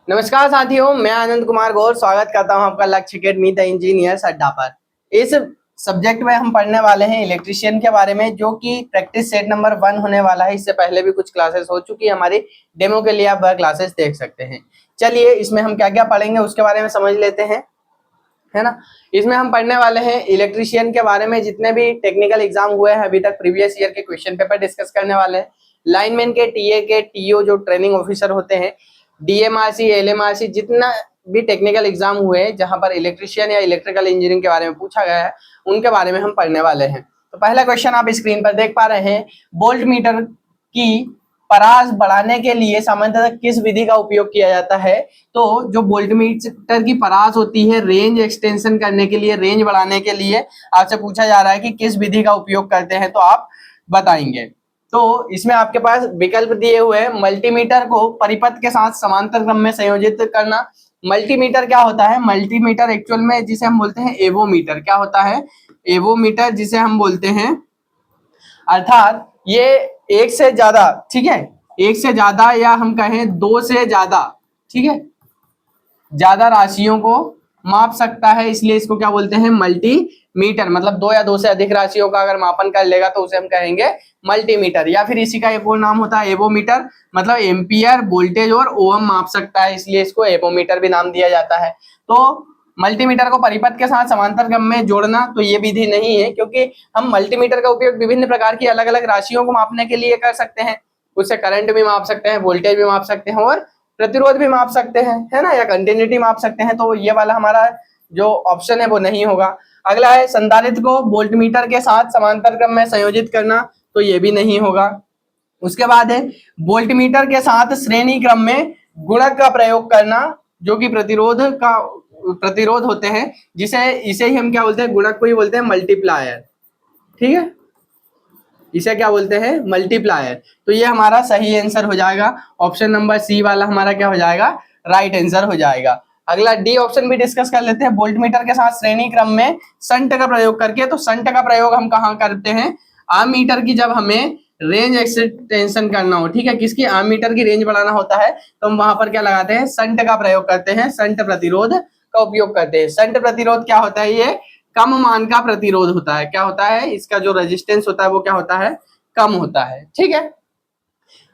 नमस्कार साथियों, मैं आनंद कुमार गौर स्वागत करता हूं आपका लक्ष्य अकेडमी द इंजीनियर्स अड्डा पर। इस सब्जेक्ट में हम पढ़ने वाले हैं इलेक्ट्रिशियन के बारे में, जो कि प्रैक्टिस सेट नंबर 1 होने वाला है। इससे पहले भी कुछ क्लासेस हो चुकी है हमारी, डेमो के लिए आप वह क्लासेस देख सकते हैं। चलिए, इसमें हम क्या क्या पढ़ेंगे उसके बारे में समझ लेते हैं, है ना। इसमें हम पढ़ने वाले हैं इलेक्ट्रिशियन के बारे में, जितने भी टेक्निकल एग्जाम हुए हैं अभी तक, प्रीवियस ईयर के क्वेश्चन पेपर डिस्कस करने वाले हैं। लाइनमैन के, टीए के, टीओ जो ट्रेनिंग ऑफिसर होते हैं, डीएमआरसी, एलएमआरसी, जितना भी टेक्निकल एग्जाम हुए हैं जहां पर इलेक्ट्रिशियन या इलेक्ट्रिकल इंजीनियरिंग के बारे में पूछा गया है, उनके बारे में हम पढ़ने वाले हैं। तो पहला क्वेश्चन आप स्क्रीन पर देख पा रहे हैं, वोल्ट मीटर की परास बढ़ाने के लिए सामान्यतः किस विधि का उपयोग किया जाता है। तो जो वोल्टमीटर की परास होती है, रेंज एक्सटेंशन करने के लिए, रेंज बढ़ाने के लिए आपसे पूछा जा रहा है कि किस विधि का उपयोग करते हैं, तो आप बताएंगे। तो इसमें आपके पास विकल्प दिए हुए हैं। मल्टीमीटर को परिपथ के साथ समांतर क्रम में संयोजित करना। मल्टीमीटर क्या होता है? मल्टीमीटर एक्चुअल में जिसे हम बोलते हैं एवोमीटर। क्या होता है? एवोमीटर जिसे हम बोलते हैं, अर्थात ये एक से ज्यादा, ठीक है, एक से ज्यादा या हम कहें दो से ज्यादा, ठीक है, ज्यादा राशियों को माप सकता है, इसलिए इसको क्या बोलते हैं? मल्टीमीटर। मतलब दो या दो से अधिक राशियों का अगर मापन कर लेगा तो उसे हम कहेंगे मल्टीमीटर। या फिर इसी का एक और नाम होता है एवोमीटर, मतलब एम्पियर, वोल्टेज और ओम माप सकता है, इसलिए इसको एवोमीटर भी नाम दिया जाता है। तो मल्टीमीटर को परिपथ के साथ समांतर क्रम में जोड़ना, तो ये विधि नहीं है, क्योंकि हम मल्टीमीटर का उपयोग विभिन्न प्रकार की अलग अलग राशियों को मापने के लिए कर सकते हैं। उससे करंट भी माप सकते हैं, वोल्टेज भी माप सकते हैं और प्रतिरोध भी माप सकते हैं, है ना, या कंटिन्यूटी माप सकते हैं। तो ये वाला हमारा जो ऑप्शन है वो नहीं होगा। अगला है संधारित्र को वोल्टमीटर के साथ समांतर क्रम में संयोजित करना, तो ये भी नहीं होगा। उसके बाद है वोल्टमीटर के साथ श्रेणी क्रम में गुणक का प्रयोग करना, जो कि प्रतिरोध होते हैं, जिसे इसे ही हम क्या बोलते हैं? गुणक को ही बोलते हैं मल्टीप्लायर, ठीक है, इसे क्या बोलते हैं? मल्टीप्लायर। तो ये हमारा सही आंसर हो जाएगा। ऑप्शन नंबर सी वाला हमारा क्या हो जाएगा? राइट आंसर हो जाएगा। अगला डी ऑप्शन भी डिस्कस कर लेते हैं। वोल्टमीटर के साथ श्रेणी क्रम में संट का प्रयोग करके, तो संट का प्रयोग हम कहाँ करते हैं? आम मीटर की जब हमें रेंज एक्सटेंशन करना हो, ठीक है, किसकी? आम मीटर की रेंज बढ़ाना होता है, तो हम वहां पर क्या लगाते हैं? संट का प्रयोग करते हैं, संट प्रतिरोध का उपयोग करते हैं। संट प्रतिरोध क्या होता है? ये कम मान का प्रतिरोध होता है। क्या होता है? इसका जो रेजिस्टेंस होता है वो क्या होता है? कम होता है, ठीक है।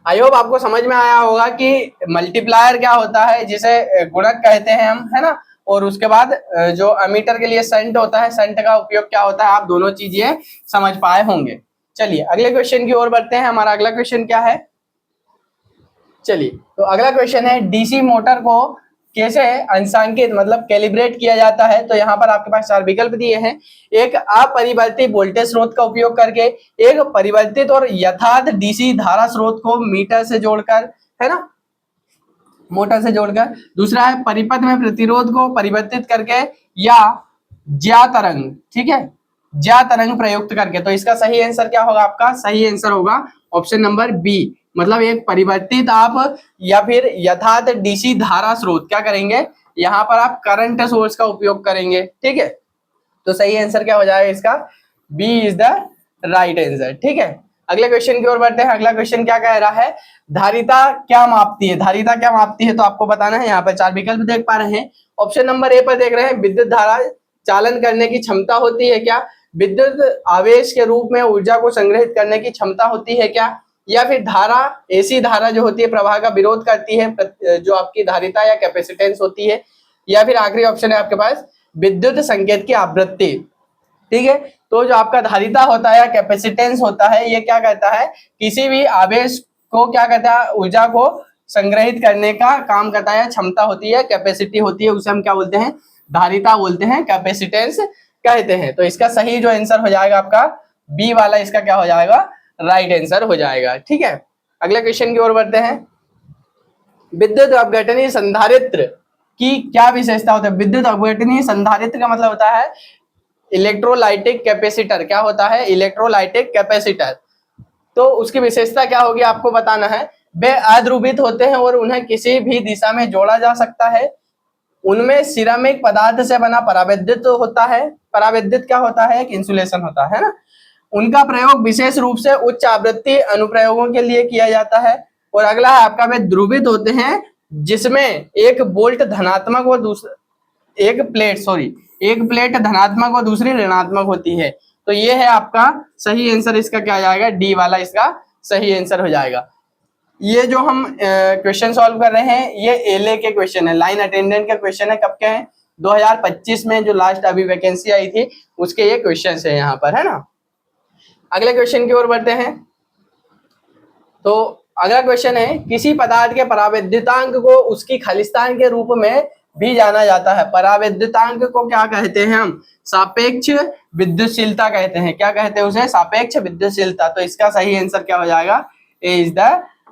आई होप आपको समझ में आया होगा कि मल्टीप्लायर क्या होता है, जिसे गुणक कहते हैं हम, है ना। और उसके बाद जो अमीटर के लिए संट होता है, संट का उपयोग क्या होता है, आप दोनों चीजें समझ पाए होंगे। चलिए अगले क्वेश्चन की ओर बढ़ते हैं। हमारा अगला क्वेश्चन क्या है? चलिए, तो अगला क्वेश्चन है डीसी मोटर को कैसे अंशांकित मतलब कैलिब्रेट किया जाता है। तो यहाँ पर आपके पास चार विकल्प दिए हैं। एक, अपरिवर्तित वोल्टेज स्रोत का उपयोग करके। एक, परिवर्तित और यथार्थ डीसी धारा स्रोत को मीटर से जोड़कर, है ना, मोटर से जोड़कर। दूसरा है परिपथ में प्रतिरोध को परिवर्तित करके, या ज्या तरंग, ठीक है, ज्या तरंग प्रयुक्त करके। तो इसका सही आंसर क्या होगा? आपका सही आंसर होगा ऑप्शन नंबर बी, मतलब एक परिवर्तित आप या फिर यथार्थ डीसी धारा स्रोत क्या करेंगे? यहाँ पर आप करंट सोर्स का उपयोग करेंगे, ठीक है। तो सही आंसर क्या हो जाएगा इसका? B is the right answer, ठीक है। अगले क्वेश्चन की ओर बढ़ते हैं। अगला क्वेश्चन क्या कह रहा है? धारिता क्या मापती है? धारिता क्या मापती है? तो आपको बताना है। यहाँ पर चार विकल्प देख पा रहे हैं। ऑप्शन नंबर ए पर देख रहे हैं, विद्युत धारा चालन करने की क्षमता होती है क्या? विद्युत आवेश के रूप में ऊर्जा को संग्रहित करने की क्षमता होती है क्या? या फिर धारा, एसी धारा जो होती है प्रवाह का विरोध करती है, जो आपकी धारिता या कैपेसिटेंस होती है। या फिर आखिरी ऑप्शन है आपके पास, विद्युत संकेत की आवृत्ति, ठीक है। तो जो आपका धारिता होता है या कैपेसिटेंस होता है, ये क्या कहता है? किसी भी आवेश को क्या कहता है? ऊर्जा को संग्रहित करने का काम करता है, क्षमता होती है, कैपेसिटी होती है, उसे हम क्या बोलते हैं? धारिता बोलते हैं, कैपेसिटेंस कहते हैं। तो इसका सही जो आंसर हो जाएगा आपका बी वाला, इसका क्या हो जाएगा? राइट आंसर हो जाएगा, ठीक है। अगले क्वेश्चन की ओर बढ़ते हैं। विद्युत अपघटनीय संधारित्र की क्या विशेषता होती है? विद्युत अपघटनीय संधारित्र का मतलब होता है इलेक्ट्रोलाइटिक कैपेसिटर। क्या होता है? Electrolytic capacitor. तो उसकी विशेषता क्या होगी आपको बताना है। वे अध्रुवित होते हैं और उन्हें किसी भी दिशा में जोड़ा जा सकता है। उनमें सिरेमिक पदार्थ से बना परावैद्युत होता है। परावैद्युत क्या होता है? एक इंसुलेशन होता है ना। उनका प्रयोग विशेष रूप से उच्च आवृत्ति अनुप्रयोगों के लिए किया जाता है। और अगला है आपका, वे ध्रुवित होते हैं जिसमें एक बोल्ट धनात्मक व दूसरा एक प्लेट धनात्मक व दूसरी ऋणात्मक होती है। तो ये है आपका सही आंसर, इसका क्या आ जाएगा, डी वाला इसका सही आंसर हो जाएगा। ये जो हम क्वेश्चन सॉल्व कर रहे हैं ये एलए के क्वेश्चन है, लाइन अटेंडेंट का क्वेश्चन है। कब के हैं, 2025 में जो लास्ट अभी वैकेंसी आई थी उसके ये क्वेश्चन है यहाँ पर, है ना। अगले क्वेश्चन की ओर बढ़ते हैं। तो अगला क्वेश्चन है, किसी पदार्थ के परावैद्युतांक को उसकी खालिस्तान के रूप में भी जाना जाता है। परावैद्युतांक को क्या कहते हैं हम, सापेक्ष विद्युतशीलता कहते हैं। क्या कहते हैं उसे, सापेक्ष विद्युतशीलता। तो इसका सही आंसर क्या हो जाएगा, ए इज द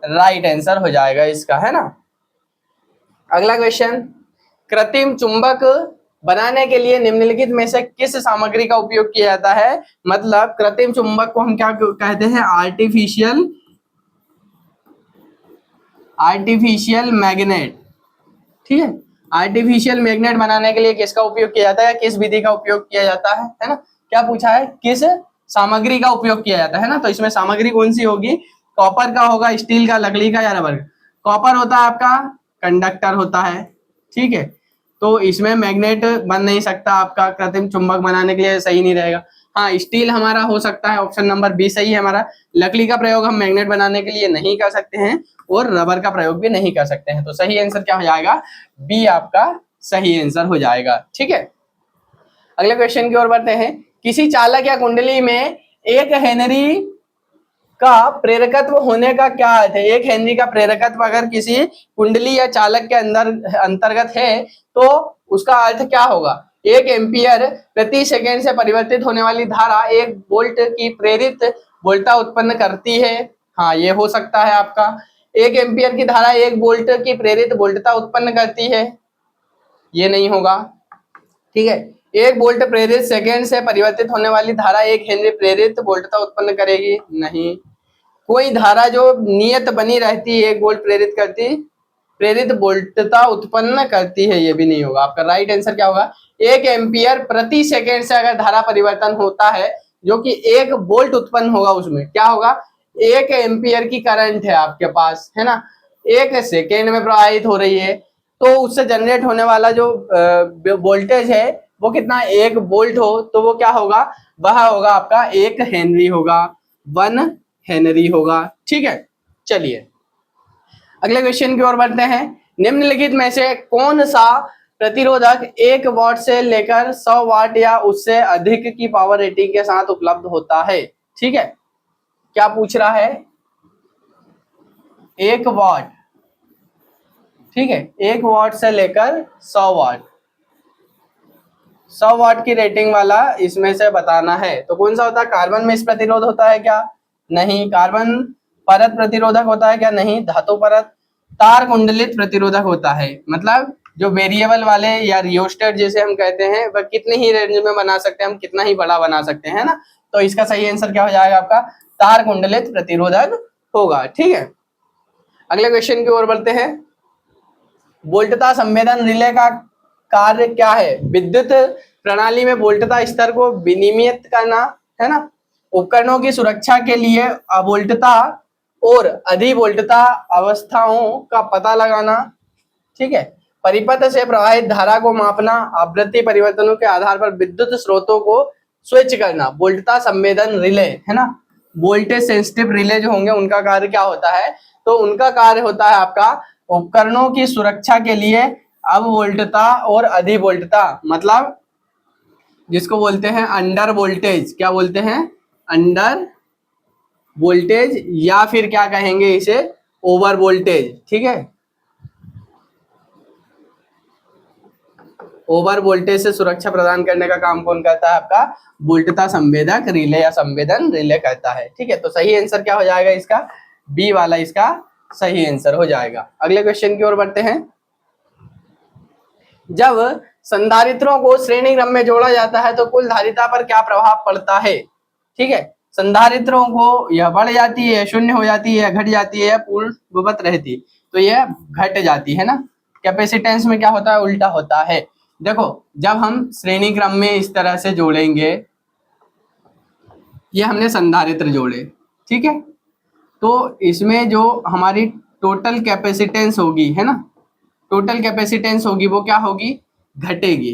राइट आंसर हो जाएगा इसका, है ना। अगला क्वेश्चन, कृत्रिम चुंबक बनाने के लिए निम्नलिखित में से किस सामग्री का उपयोग किया जाता है। मतलब कृत्रिम चुंबक को हम क्या कहते हैं, आर्टिफिशियल मैग्नेट। ठीक है, आर्टिफिशियल मैग्नेट बनाने के लिए किसका उपयोग किया जाता है, किस विधि का उपयोग किया जाता है ना। क्या पूछा है, किस सामग्री का उपयोग किया जाता है ना। तो इसमें सामग्री कौन सी होगी, कॉपर का होगा, स्टील का, लकड़ी का या रबर का। कॉपर होता है आपका कंडक्टर होता है, ठीक है। तो इसमें मैग्नेट बन नहीं सकता आपका, कृत्रिम चुंबक बनाने के लिए सही नहीं रहेगा। हाँ, स्टील हमारा हो सकता है, ऑप्शन नंबर बी सही है हमारा। लकड़ी का प्रयोग हम मैग्नेट बनाने के लिए नहीं कर सकते हैं और रबर का प्रयोग भी नहीं कर सकते हैं। तो सही आंसर क्या हो जाएगा, बी आपका सही आंसर हो जाएगा। ठीक है, अगले क्वेश्चन की ओर बढ़ते हैं। किसी चालक या कुंडली में एक हेनरी का प्रेरकत्व होने का क्या अर्थ है। एक हेनरी का प्रेरकत्व अगर किसी कुंडली या चालक के अंदर अंतर्गत है तो उसका अर्थ क्या होगा। 1 एम्पियर प्रति सेकेंड से परिवर्तित होने वाली धारा 1 वोल्ट की प्रेरित वोल्टता उत्पन्न करती है। हाँ, ये हो सकता है आपका। 1 एम्पियर की धारा 1 वोल्ट की प्रेरित वोल्टता उत्पन्न करती है, ये नहीं होगा। ठीक है, 1 वोल्ट प्रेरित सेकेंड से परिवर्तित होने वाली धारा 1 हेनरी प्रेरित वोल्टता उत्पन्न करेगी, नहीं। कोई धारा जो नियत बनी रहती है 1 वोल्ट प्रेरित वोल्टता उत्पन्न करती है, ये भी नहीं होगा। आपका राइट आंसर क्या होगा, 1 एम्पियर प्रति सेकेंड से अगर धारा परिवर्तन होता है जो कि 1 वोल्ट उत्पन्न होगा, उसमें क्या होगा, 1 एम्पियर की करंट है आपके पास, है ना, 1 सेकेंड में प्रवाहित हो रही है। तो उससे जनरेट होने वाला जो वोल्टेज है वो कितना, 1 वोल्ट हो तो वो क्या होगा, वह होगा आपका 1 हेनरी होगा, 1 हेनरी होगा। ठीक है, चलिए अगले क्वेश्चन की ओर बढ़ते हैं। निम्नलिखित में से कौन सा प्रतिरोधक 1 वाट से लेकर 100 वाट या उससे अधिक की पावर रेटिंग के साथ उपलब्ध होता है। ठीक है, क्या पूछ रहा है, 1 वाट, ठीक है, 1 वाट से लेकर 100 वाट, 100 वाट की रेटिंग वाला इसमें से बताना है। तो कौन सा होता है, कार्बन में इस प्रतिरोध होता है क्या, नहीं। कार्बन परत प्रतिरोधक होता है क्या, नहीं। धातु परत। तार कुंडलित प्रतिरोधक होता है, मतलब जो वेरिएबल वाले या रियोस्टेट जैसे हम कहते हैं, वह कितने ही रेंज में बना सकते हैं हम, कितना ही बड़ा बना सकते हैं ना। तो इसका सही आंसर क्या हो जाएगा आपका, तार कुंडलित प्रतिरोधक होगा। ठीक है, अगले क्वेश्चन की ओर बढ़ते हैं। वोल्टता संवेदन रिले का कार्य क्या है। विद्युत प्रणाली में वोल्टता स्तर को विनियमित करना, है ना। उपकरणों की सुरक्षा के लिए अवोल्टता और अधिवोल्टता अवस्थाओं का पता लगाना, ठीक है। परिपथ से प्रवाहित धारा को मापना, आवृत्ति परिवर्तनों के आधार पर विद्युत स्रोतों को स्विच करना, वोल्टता संवेदन रिले, है ना। वोल्टेज सेंसिटिव रिले जो होंगे उनका कार्य क्या होता है, तो उनका कार्य होता है आपका उपकरणों की सुरक्षा के लिए अववोल्टता और अधिवोल्टता, मतलब जिसको बोलते हैं अंडर वोल्टेज, क्या बोलते हैं, अंडर वोल्टेज, या फिर क्या कहेंगे इसे, ओवर वोल्टेज। ठीक है, ओवर वोल्टेज से सुरक्षा प्रदान करने का काम कौन करता है, आपका वोल्टता संवेदक रिले या संवेदन रिले करता है। ठीक है, तो सही आंसर क्या हो जाएगा इसका, बी वाला इसका सही आंसर हो जाएगा। अगले क्वेश्चन की ओर बढ़ते हैं। जब संधारित्रों को श्रेणी क्रम में जोड़ा जाता है तो कुल धारिता पर क्या प्रभाव पड़ता है। ठीक है, संधारित्रों को यह बढ़ जाती है, शून्य हो जाती है, घट जाती है, पूर्ववत रहती, तो यह घट जाती है ना। कैपेसिटेंस में क्या होता है, उल्टा होता है। देखो, जब हम श्रेणी क्रम में इस तरह से जोड़ेंगे, ये हमने संधारित्र जोड़े, ठीक है, तो इसमें जो हमारी टोटल कैपेसिटेंस होगी, है ना, टोटल कैपेसिटेंस होगी वो क्या होगी, घटेगी।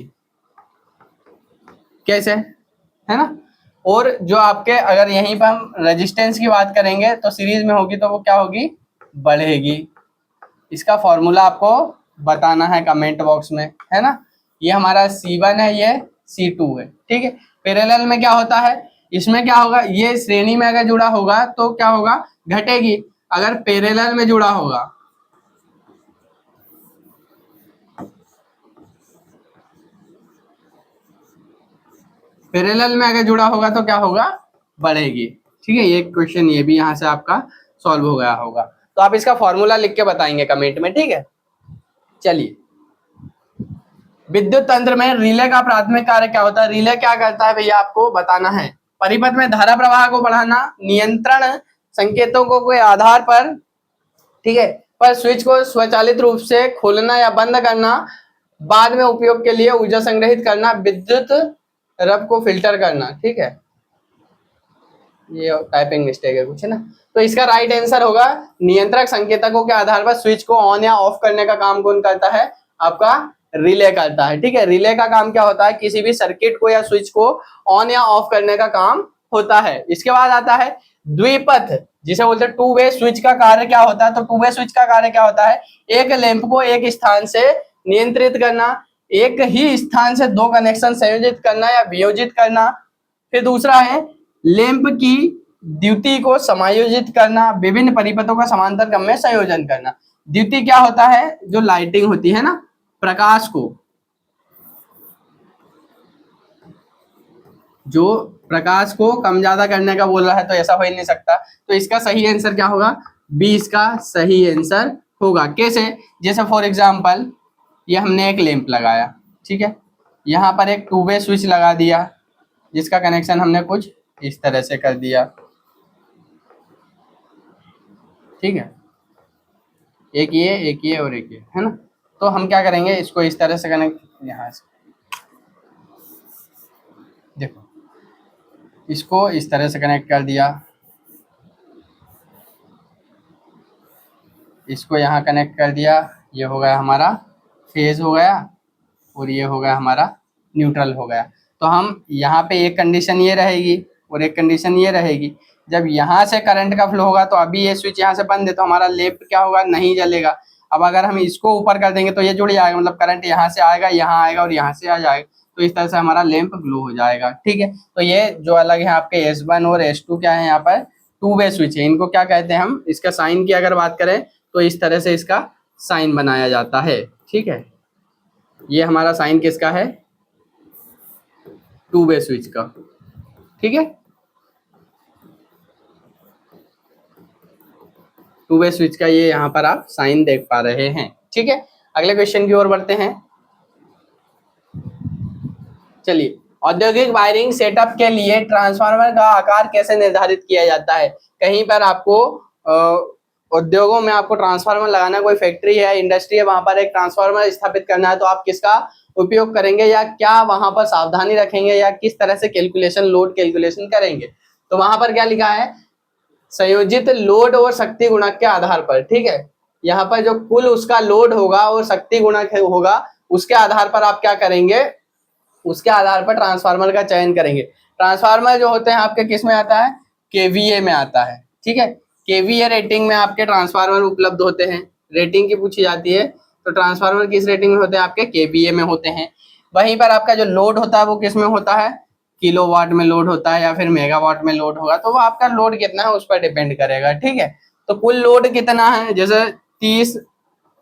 कैसे, है ना। और जो आपके अगर यहीं पर हम रेजिस्टेंस की बात करेंगे तो सीरीज में होगी तो वो क्या होगी, बढ़ेगी। इसका फॉर्मूला आपको बताना है कमेंट बॉक्स में, है ना। ये हमारा C1 है, ये C2 है, ठीक है। पैरेलल में क्या होता है, इसमें क्या होगा, ये श्रेणी में अगर जुड़ा होगा तो क्या होगा, घटेगी। अगर पैरेलल में जुड़ा होगा, पैरेलल में अगर जुड़ा होगा तो क्या होगा, बढ़ेगी। ठीक है, ये क्वेश्चन ये भी यहाँ से आपका सॉल्व हो गया होगा। तो आप इसका फॉर्मूला लिख के बताएंगे कमेंट में, ठीक है। चलिए, विद्युत तंत्र में रिले का प्राथमिक कार्य क्या होता है। रिले क्या करता है भैया, आपको बताना है। परिपथ में धारा प्रवाह को बढ़ाना, नियंत्रण संकेतों को के आधार पर, ठीक है, पर स्विच को स्वचालित रूप से खोलना या बंद करना, बाद में उपयोग के लिए ऊर्जा संग्रहित करना, विद्युत रब को फिल्टर करना। ठीक है, ये टाइपिंग मिस्टेक है कुछ, है ना। तो इसका राइट आंसर होगा, नियंत्रक संकेतकों के आधार पर स्विच को ऑन या ऑफ करने का काम कौन करता है, आपका रिले करता है। ठीक है, रिले का काम क्या होता है, किसी भी सर्किट को या स्विच को ऑन या ऑफ करने का काम होता है। इसके बाद आता है द्विपथ, जिसे बोलते हैं टू वे स्विच का कार्य क्या होता है। तो टू वे स्विच का कार्य क्या होता है, एक लैंप को एक स्थान से नियंत्रित करना, एक ही स्थान से दो कनेक्शन संयोजित करना या वियोजित करना। फिर दूसरा है लैंप की द्युति को समायोजित करना, विभिन्न परिपथों का समांतर क्रम में संयोजन करना। द्युति क्या होता है, जो लाइटिंग होती है ना, प्रकाश को, जो प्रकाश को कम ज्यादा करने का बोल रहा है, तो ऐसा हो ही नहीं सकता। तो इसका सही आंसर क्या होगा, बी इसका सही आंसर होगा। कैसे, जैसे फॉर एग्जांपल ये हमने एक लैंप लगाया, ठीक है, यहाँ पर एक टू वे स्विच लगा दिया, जिसका कनेक्शन हमने कुछ इस तरह से कर दिया, ठीक है, एक ये और एक ये, है ना। तो हम क्या करेंगे, इसको इस तरह से कनेक्ट, यहाँ से देखो, इसको इस तरह से कनेक्ट कर दिया, इसको यहाँ कनेक्ट कर दिया, ये हो गया हमारा फेज हो गया, और ये हो गया हमारा न्यूट्रल हो गया। तो हम यहाँ पे एक कंडीशन ये रहेगी और एक कंडीशन ये रहेगी। जब यहाँ से करंट का फ्लो होगा तो अभी ये स्विच यहाँ से बंद है, तो हमारा लैंप क्या होगा, नहीं जलेगा। अब अगर हम इसको ऊपर कर देंगे तो ये जुड़ जाएगा, मतलब करंट यहाँ से आएगा, यहाँ आएगा और यहाँ से आ जाएगा, तो इस तरह से हमारा लैंप ग्लो हो जाएगा। ठीक है, तो ये जो अलग है आपके S1 और S2 क्या है, यहाँ पर टू वे स्विच है। इनको क्या कहते हैं हम, इसका साइन की अगर बात करें तो इस तरह से इसका साइन बनाया जाता है। ठीक है, ये हमारा साइन किसका है, टू वे स्विच का। ठीक है, टू वे स्विच का ये यहाँ पर आप साइन देख पा रहे हैं। ठीक है, अगले क्वेश्चन की ओर बढ़ते हैं। चलिए, औद्योगिक वायरिंग सेटअप के लिए ट्रांसफार्मर का आकार कैसे निर्धारित किया जाता है। कहीं पर आपको उद्योगों में आपको ट्रांसफार्मर लगाना, कोई फैक्ट्री है, इंडस्ट्री है, वहां पर एक ट्रांसफार्मर स्थापित करना है, तो आप किसका उपयोग करेंगे या क्या वहां पर सावधानी रखेंगे या किस तरह से कैलकुलेशन, लोड कैलकुलेशन करेंगे। तो वहां पर क्या लिखा है, संयोजित लोड और शक्ति गुणक के आधार पर। ठीक है, यहाँ पर जो कुल उसका लोड होगा और शक्ति गुणक होगा, उसके आधार पर आप क्या करेंगे, उसके आधार पर ट्रांसफार्मर का चयन करेंगे। ट्रांसफार्मर जो होते हैं आपके किस में आता है, केवीए में आता है। ठीक है, केवीए रेटिंग में आपके ट्रांसफार्मर उपलब्ध होते हैं। रेटिंग की पूछी जाती है तो ट्रांसफार्मर किस रेटिंग में होते हैं, आपके केवीए में होते हैं। वहीं पर आपका जो लोड होता है वो किस में होता है, किलोवाट में लोड होता है या फिर मेगावाट में लोड होगा। तो वो आपका लोड कितना है उस पर डिपेंड करेगा। ठीक है, तो कुल लोड कितना है, जैसे 30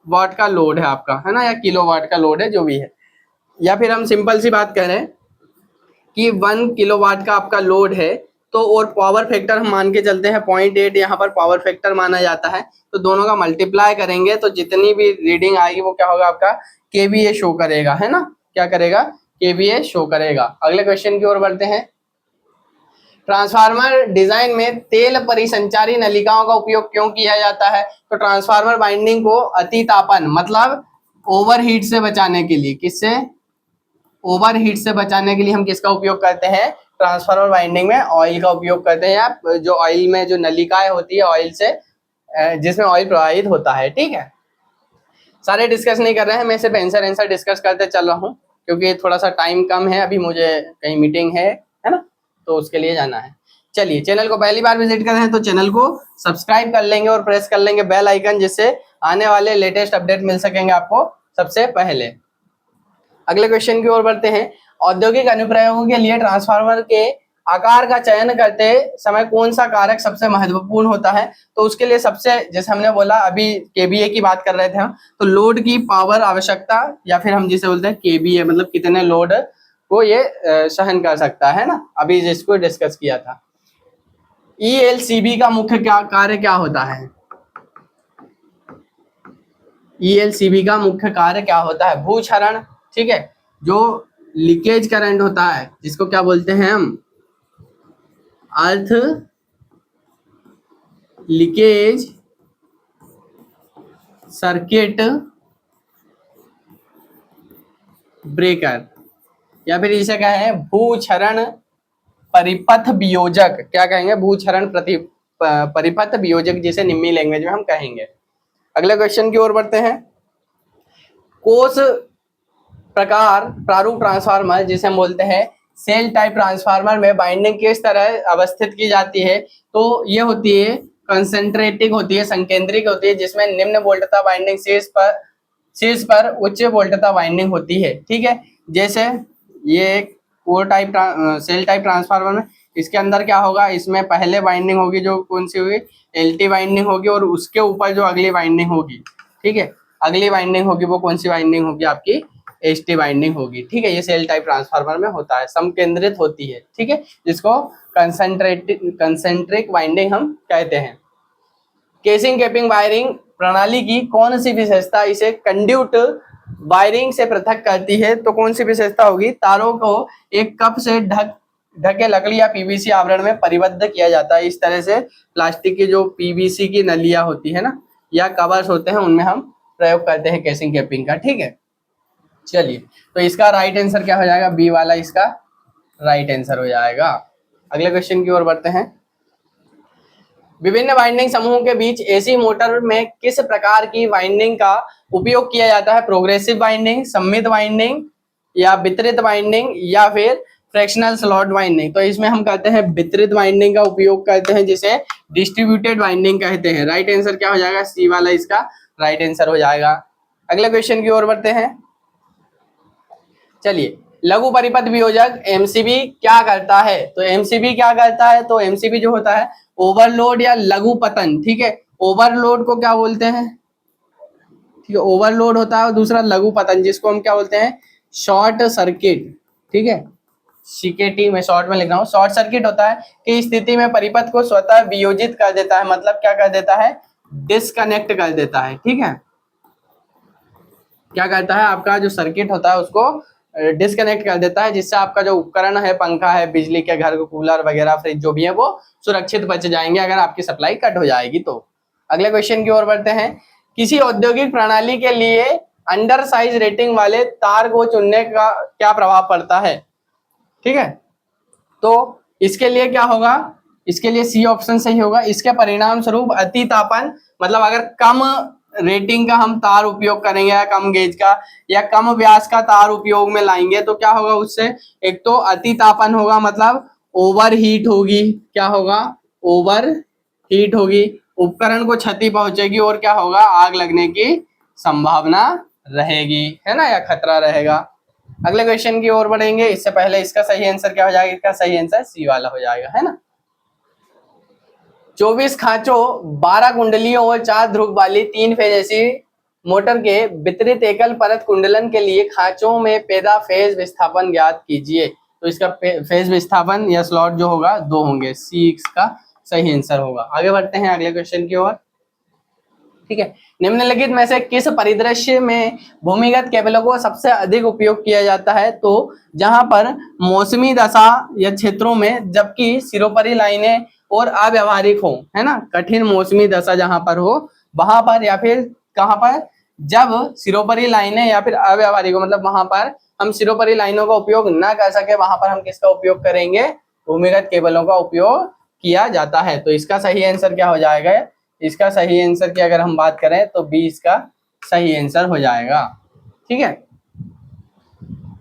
वाट का लोड है आपका, है ना, या किलोवाट का लोड है, जो भी है। या फिर हम सिंपल सी बात करें कि 1 किलोवाट का आपका लोड है, तो और पावर फैक्टर हम मान के चलते हैं 0.8, यहाँ पर पावर फैक्टर माना जाता है। तो दोनों का मल्टीप्लाई करेंगे तो जितनी भी रीडिंग आएगी वो क्या होगा, आपका केवीए शो करेगा, है ना, क्या करेगा, केवीए शो करेगा। अगले क्वेश्चन की ओर बढ़ते हैं। ट्रांसफार्मर डिजाइन में तेल परिसंचारी नलिकाओं का उपयोग क्यों किया जाता है। तो ट्रांसफार्मर वाइंडिंग को अतितापन मतलब ओवरहीट से बचाने के लिए, किससे, ओवरहीट से बचाने के लिए हम किसका उपयोग करते हैं, ट्रांसफार्मर वाइंडिंग में ऑयल का उपयोग करते हैं, या जो ऑयल में जो नलिकाएं होती है ऑयल से, जिसमें ऑयल प्रवाहित होता है। ठीक है, सारे डिस्कस नहीं कर रहे हैं, मैं सिर्फ आंसर डिस्कस करते चल रहा हूँ, क्योंकि थोड़ा सा टाइम कम है, अभी मुझे कहीं मीटिंग है ना, तो उसके लिए जाना है। चलिए, चैनल को पहली बार विजिट कर रहे हैं तो चैनल को सब्सक्राइब कर लेंगे और प्रेस कर लेंगे बेल आइकन, जिससे आने वाले लेटेस्ट अपडेट मिल सकेंगे आपको सबसे पहले। अगले क्वेश्चन की ओर बढ़ते हैं। औद्योगिक अनुप्रयोगों के लिए ट्रांसफार्मर के आकार का चयन करते समय कौन सा कारक सबसे महत्वपूर्ण होता है? तो उसके लिए सबसे, जैसे हमने बोला अभी केबीए की बात कर रहे थे हम, तो लोड की पावर आवश्यकता, या फिर हम जिसे बोलते हैं केबीए, मतलब कितने लोड को ये सहन कर सकता है ना, अभी जिसको डिस्कस किया था। ईएलसीबी का मुख्य कार्य क्या होता है? ईएलसीबी का मुख्य कार्य क्या होता है? भूक्षरण, ठीक है, जो लीकेज करंट होता है जिसको क्या बोलते हैं हम? अर्थ लीकेज सर्किट ब्रेकर, या फिर इसे कहें भूक्षरण परिपथ वियोजक। क्या कहेंगे? भूक्षरण परिपथ वियोजक, जिसे निम्नी लैंग्वेज में हम कहेंगे। अगले क्वेश्चन की ओर बढ़ते हैं। कोष प्रकार प्रारूप ट्रांसफार्मर, जिसे हम बोलते हैं सेल टाइप ट्रांसफार्मर में बाइंडिंग किस तरह अवस्थित की जाती है? तो ये होती है कंसेंट्रेटिक होती है, संकेंद्रिक होती है, जिसमें निम्न वोल्टता बाइंडिंग शीर्ष पर उच्च वोल्टता बाइंडिंग होती है, ठीक है। जैसे ये एक core type shell type transformer में, इसके अंदर क्या होगा? इसमें पहले बाइंडिंग होगी जो कौन सी होगी? एलटी बाइंडिंग होगी, और उसके ऊपर जो अगली बाइंडिंग होगी, ठीक है, अगली बाइंडिंग होगी वो कौन सी बाइंडिंग होगी? आपकी एचटी बाइंडिंग होगी, ठीक है। ये सेल टाइप ट्रांसफार्मर में होता है, समकेंद्रित होती है, ठीक है, जिसको कंसेंट्रिक बाइंडिंग हम कहते हैं। केसिंग कैपिंग वायरिंग प्रणाली की कौन सी विशेषता इसे कंड्यूट वायरिंग से पृथक करती है? तो कौन सी विशेषता होगी? तारों को एक कप से ढके लकड़ी या पीवीसी आवरण में परिबद्ध किया जाता है। इस तरह से प्लास्टिक की जो पीवीसी की नलियां होती है ना, या कवर्स होते हैं, उनमें हम प्रयोग करते हैं केसिंग कैपिंग का, ठीक है। चलिए, तो इसका राइट आंसर क्या हो जाएगा? बी वाला इसका राइट आंसर हो जाएगा। अगले क्वेश्चन की ओर बढ़ते हैं। विभिन्न वाइंडिंग समूहों के बीच एसी मोटर में किस प्रकार की वाइंडिंग का उपयोग किया जाता है? प्रोग्रेसिव वाइंडिंग, सममित वाइंडिंग, या वितरित वाइंडिंग, या फिर फ्रैक्शनल स्लॉट वाइंडिंग? तो इसमें हम कहते हैं वितरित वाइंडिंग का उपयोग करते हैं, जिसे डिस्ट्रीब्यूटेड वाइंडिंग कहते हैं। राइट आंसर क्या हो जाएगा? सी वाला इसका राइट आंसर हो जाएगा। अगले क्वेश्चन की ओर बढ़ते हैं। चलिए, लघु परिपथ वियोजक एमसीबी क्या करता है? तो एमसीबी क्या करता है? तो एमसीबी जो होता है ओवरलोड या लघु पतन, ठीक है। ओवरलोड को क्या बोलते हैं? ठीक है, ओवरलोड होता है, और दूसरा लघु पतन, जिसको हम क्या बोलते हैं? शॉर्ट सर्किट, ठीक है। सीकेटी में शॉर्ट में लिख रहा हूँ। शॉर्ट सर्किट होता है कि स्थिति में परिपथ को स्वतः वियोजित कर देता है, मतलब क्या कर देता है? डिस्कनेक्ट कर देता है, ठीक है। क्या करता है? आपका जो सर्किट होता है उसको डिस्कनेक्ट कर देता है, जिससे आपका जो उपकरण है, पंखा है, बिजली के घर, कूलर वगैरह, फ्रिज जो भी है, वो सुरक्षित बच जाएंगे अगर आपकी सप्लाई कट हो जाएगी तो। अगले क्वेश्चन की ओर बढ़ते हैं। किसी औद्योगिक प्रणाली के लिए अंडर साइज रेटिंग वाले तार को चुनने का क्या प्रभाव पड़ता है? ठीक है, तो इसके लिए क्या होगा? इसके लिए सी ऑप्शन सही होगा। इसके परिणाम स्वरूप अति तापन, मतलब अगर कम रेटिंग का हम तार उपयोग करेंगे, या कम गेज का या कम व्यास का तार उपयोग में लाएंगे, तो क्या होगा उससे? एक तो अति तापन होगा, मतलब ओवर हीट होगी। क्या होगा? ओवर हीट होगी, उपकरण को क्षति पहुंचेगी, और क्या होगा? आग लगने की संभावना रहेगी, है ना, या खतरा रहेगा। अगले क्वेश्चन की ओर बढ़ेंगे। इससे पहले इसका सही आंसर क्या हो जाएगा? इसका सही आंसर सी वाला हो जाएगा, है ना। 24 खांचों, 12 कुंडलियों और 4 ध्रुव वाली 3 फेज एसी मोटर के वितरित एकल परत कुंडलन के लिए खांचों में पैदा फेज विस्थापन ज्ञात कीजिए। तो इसका फेज विस्थापन या स्लॉट जो होगा 2 होंगे। सी का सही आंसर होगा। आगे बढ़ते हैं अगले क्वेश्चन की ओर। ठीक है, निम्नलिखित में से किस परिदृश्य में भूमिगत केबलों को सबसे अधिक उपयोग किया जाता है? तो जहां पर मौसमी दशा या क्षेत्रों में, जबकि सिरोपरी लाइनें और अव्यावहारिक हो, है ना, कठिन मौसमी दशा जहां पर हो वहां पर, या फिर कहां पर? जब सिरोपरी लाइनें या फिर अव्यावहारिक हो, मतलब वहां पर हम सिरोपरी लाइनों का उपयोग ना कर सके, वहां पर हम किसका उपयोग करेंगे? भूमिगत केबलों का उपयोग किया जाता है। तो इसका सही आंसर क्या हो जाएगा? इसका सही आंसर की अगर हम बात करें तो बी इसका सही आंसर हो जाएगा। ठीक है,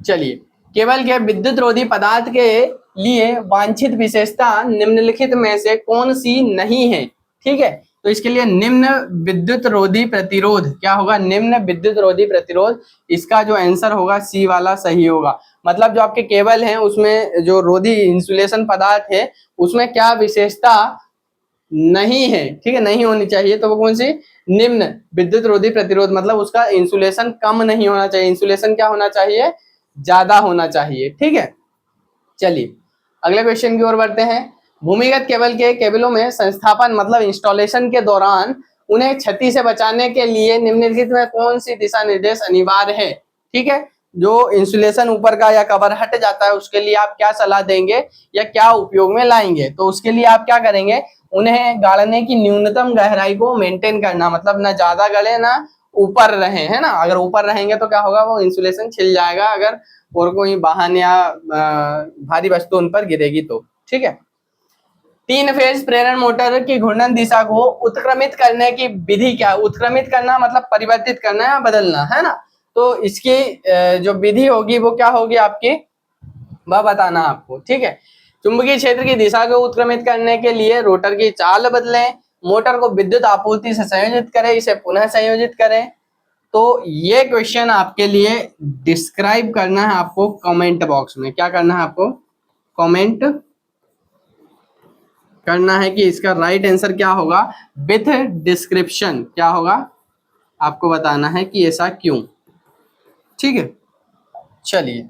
चलिए, केवल के विद्युत रोधी पदार्थ के लिए वांछित विशेषता निम्नलिखित में से कौन सी नहीं है। ठीक है, तो इसके लिए निम्न विद्युत रोधी प्रतिरोध क्या होगा, निम्न विद्युत रोधी प्रतिरोध, इसका जो आंसर होगा सी वाला सही होगा। मतलब जो आपके केबल हैं उसमें जो रोधी इंसुलेशन पदार्थ है उसमें क्या विशेषता नहीं है, ठीक है, नहीं होनी चाहिए, तो वो कौन सी, निम्न विद्युत रोधी प्रतिरोध, मतलब उसका इंसुलेशन कम नहीं होना चाहिए, इंसुलेशन क्या होना चाहिए, ज्यादा होना चाहिए। ठीक है, चलिए अगले क्वेश्चन की ओर बढ़ते हैं। भूमिगत केबल के केबलों में संस्थापन मतलब इंस्टॉलेशन के दौरान उन्हें क्षति से बचाने के लिए निम्नलिखित में कौन सी दिशा निर्देश अनिवार्य है। ठीक है, जो इंसुलेशन ऊपर का या कवर हट जाता है उसके लिए आप क्या सलाह देंगे या क्या उपयोग में लाएंगे, तो उसके लिए आप क्या करेंगे, उन्हें गाड़ने की न्यूनतम गहराई को मेंटेन करना, मतलब ना ज्यादा गले ना ऊपर रहे, है ना, अगर ऊपर रहेंगे तो क्या होगा, वो इंसुलेशन छिल जाएगा अगर और कोई वाहन या भारी वस्तु उन पर गिरेगी तो। ठीक है, 3 फेज प्रेरण मोटर की घूर्णन दिशा को उत्क्रमित करने की विधि क्या, उत्क्रमित करना मतलब परिवर्तित करना या बदलना, है ना, तो इसकी जो विधि होगी वो क्या होगी आपकी, वह बताना आपको। ठीक है, चुंबकीय क्षेत्र की दिशा को उत्क्रमित करने के लिए रोटर की चाल बदलें, मोटर को विद्युत आपूर्ति से संयोजित करें, इसे पुनः संयोजित करें। तो ये क्वेश्चन आपके लिए डिस्क्राइब करना है आपको कमेंट बॉक्स में, क्या करना है आपको, कमेंट करना है कि इसका राइट आंसर क्या होगा, विथ डिस्क्रिप्शन क्या होगा आपको बताना है कि ऐसा क्यों। ठीक है, चलिए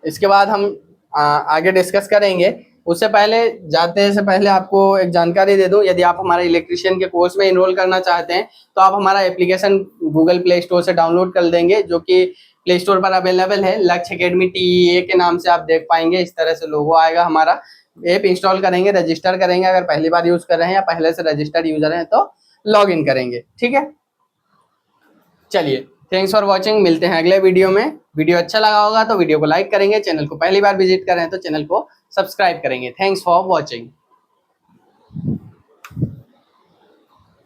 इसके बाद हम आगे डिस्कस करेंगे। उससे पहले जाते से पहले आपको एक जानकारी दे दूं, यदि आप हमारे इलेक्ट्रिशियन के कोर्स में इनरोल करना चाहते हैं तो आप हमारा एप्लीकेशन गूगल प्ले स्टोर से डाउनलोड कर देंगे, जो कि प्ले स्टोर पर अवेलेबल है, लक्ष्य एकेडमी TEA के नाम से आप देख पाएंगे, इस तरह से लोगो आएगा हमारा। ऐप इंस्टॉल करेंगे, रजिस्टर करेंगे, अगर पहली बार यूज कर रहे हैं या पहले से रजिस्टर्ड यूजर हैं तो लॉग इन करेंगे। ठीक है, चलिए थैंक्स फॉर वॉचिंग, मिलते हैं अगले वीडियो में। वीडियो अच्छा लगा होगा तो वीडियो को लाइक करेंगे, चैनल को पहली बार विजिट कर रहे हैं तो चैनल को सब्सक्राइब करेंगे। Thanks for watching.